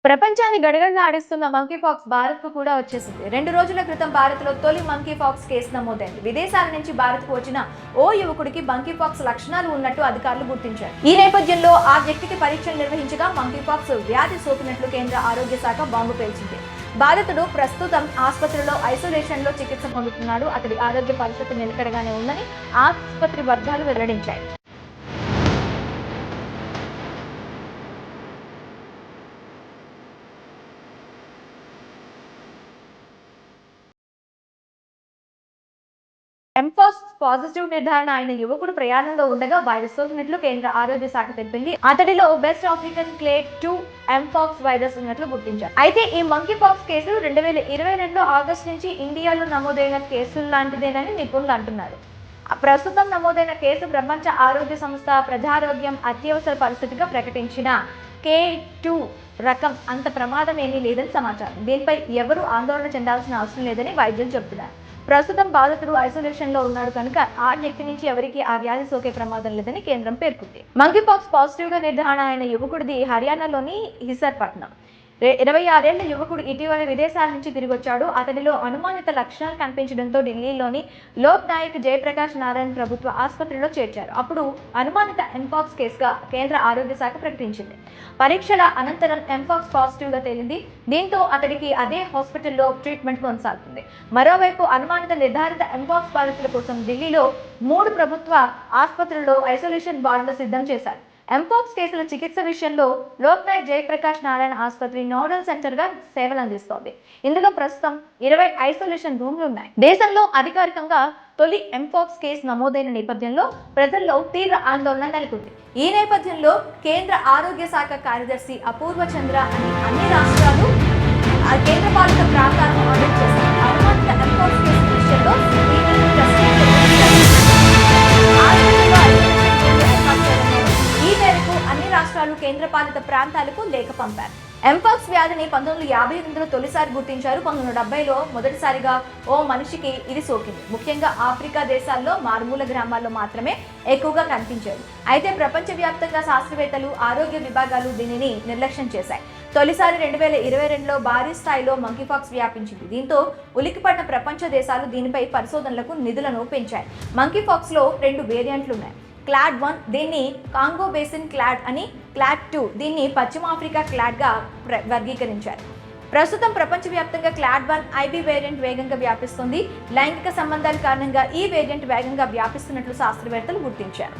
ప్రపంచాన్ని గడగడలాడిస్తున్న monkey pox భారత్కు కూడా వచ్చేసింది. 2 రోజుల క్రితం భారత్లో తొలి మంకీ పాక్స్ కేసు నమోదైంది. విదేశాల నుంచి భారత్కు వచ్చిన ఓ యువకుడికి మంకీ పాక్స్ లక్షణాలు ఉన్నట్టు అధికారులు గుర్తించారు. ఈ నేపథ్యంలో ఆ వ్యక్తికి పరీక్షలు నిర్వహించగా మంకీ పాక్స్ వ్యాధి సోకినట్లు కేంద్ర ఆరోగ్య శాఖ బాంబు పేల్చింది. బాధితుడు ప్రస్తుతం ఆసుపత్రిలో ఐసోలేషన్లో చికిత్స పొందుతున్నాడు. అతడి ఆరోగ్య పరిస్థితి నిలకడగానే ఉందని ఆసుపత్రి వర్గాలు వెల్లడించాయి. ఎంపాక్స్ పాజిటివ్ నిర్ధారణ అయిన యువకుడు ప్రయాణంలో ఉండగా వైరస్ సోకినట్లు కేంద్ర ఆరోగ్య శాఖ తెలిపింది. అతడిలో West African clade 2 mpox virus ఉన్నట్లు గుర్తించారు. అయితే ఈ మంకీ పాక్స్ కేసు 2022 ఆగస్టు నుంచి ఇండియాలో నమోదైన కేసులు లాంటిదేనని నిపుణులు అంటున్నారు. ప్రస్తుతం నమోదైన కేసు ప్రపంచ ఆరోగ్య సంస్థ ప్రజారోగ్యం అత్యవసర పరిస్థితిగా ప్రకటించిన K2 రకం అంత ప్రమాదం ఏమీ లేదని సమాచారం. దీనిపై ఎవరూ ఆందోళన చెందాల్సిన అవసరం లేదని వైద్యులు చెబుతున్నారు. ప్రస్తుతం బాధితుడు ఐసోలేషన్ లో ఉన్నాడు కనుక ఆ వ్యక్తి నుంచి ఎవరికి ఆ వ్యాధి సోకే ప్రమాదం లేదని కేంద్రం పేర్కొంది. మంకీ పాక్స్ పాజిటివ్ గా నిర్ధారణ అయిన యువకుడిది హర్యానాలోని హిసార్ పట్నం. 26 ఏళ్ల యువకుడు ఇటీవల విదేశాల నుంచి తిరిగొచ్చాడు. అతనిలో అనుమానిత లక్షణాలు కనిపించడంతో ఢిల్లీలోని లోక్ నాయక్ జయప్రకాష్ నారాయణ్ ప్రభుత్వ ఆసుపత్రిలో చేర్చారు. అప్పుడు అనుమానిత ఎంపాక్స్ కేసుగా కేంద్ర ఆరోగ్య శాఖ ప్రకటించింది. పరీక్షల అనంతరం ఎంపాక్స్ పాజిటివ్ గా తేలింది. దీంతో అతడికి అదే హాస్పిటల్లో ట్రీట్మెంట్ కొనసాగుతుంది. మరోవైపు అనుమానిత నిర్ధారిత ఎంపాక్స్ బాధితుల కోసం ఢిల్లీలో 3 ప్రభుత్వ ఆసుపత్రుల్లో ఐసోలేషన్ వార్డులు సిద్ధం చేశారు. ఎంపాక్స్ కేసుల చికిత్స విషయంలో లోక్ నాయక్ జయప్రకాష్ నారాయణ ఆసుపత్రి నోడల్ సెంటర్ గా సేవలు అందిస్తోంది. ఇందులో ప్రస్తుతం 20 ఐసోలేషన్ రూమ్లు ఉన్నాయి. దేశంలో అధికారికంగా తొలి ఎంపాక్స్ కేసు నమోదైన నేపథ్యంలో ప్రజల్లో తీవ్ర ఆందోళన నెలకొంది. ఈ నేపథ్యంలో కేంద్ర ఆరోగ్య శాఖ కార్యదర్శి అపూర్వ చంద్ర అన్ని రాష్ట్రాలు కేంద్రపాలిత ప్రాంతాలను ఆడిట్ చేశారు. అనుమానిత ఎంపాక్స్ కేసు విషయంలో అన్ని రాష్ట్రాలు కేంద్రపాలిత ప్రాంతాలకు లేఖ పంపారు. ఎంపాక్స్ వ్యాధిని 1958లో తొలిసారి గుర్తించారు. 1970లో మొదటిసారిగా ఓ మనిషికి ఇది సోకింది. ముఖ్యంగా ఆఫ్రికా దేశాల్లో మారుమూల గ్రామాల్లో మాత్రమే ఎక్కువగా కనిపించేది. అయితే ప్రపంచవ్యాప్తంగా శాస్త్రవేత్తలు, ఆరోగ్య విభాగాలు దీనిని నిర్లక్ష్యం చేశాయి. తొలిసారి 2022లో భారీ స్థాయిలో మంకీపాక్స్ వ్యాపించింది. దీంతో ఉలిక్కిపడిన ప్రపంచ దేశాలు దీనిపై పరిశోధనలకు నిధులను పెంచాయి. మంకీపాక్స్ లో 2 వేరియంట్లు ఉన్నాయి. క్లాడ్ 1 దీన్ని కాంగో బేసిన్ క్లాడ్ అని, క్లాడ్ 2 దీన్ని పశ్చిమ ఆఫ్రికా క్లాడ్ గా వర్గీకరించారు. ప్రస్తుతం ప్రపంచవ్యాప్తంగా క్లాడ్ 1 ఐబీ వేరియంట్ వేగంగా వ్యాపిస్తుంది. లైంగిక సంబంధాల కారణంగా ఈ వేరియంట్ వేగంగా వ్యాపిస్తున్నట్లు శాస్త్రవేత్తలు గుర్తించారు.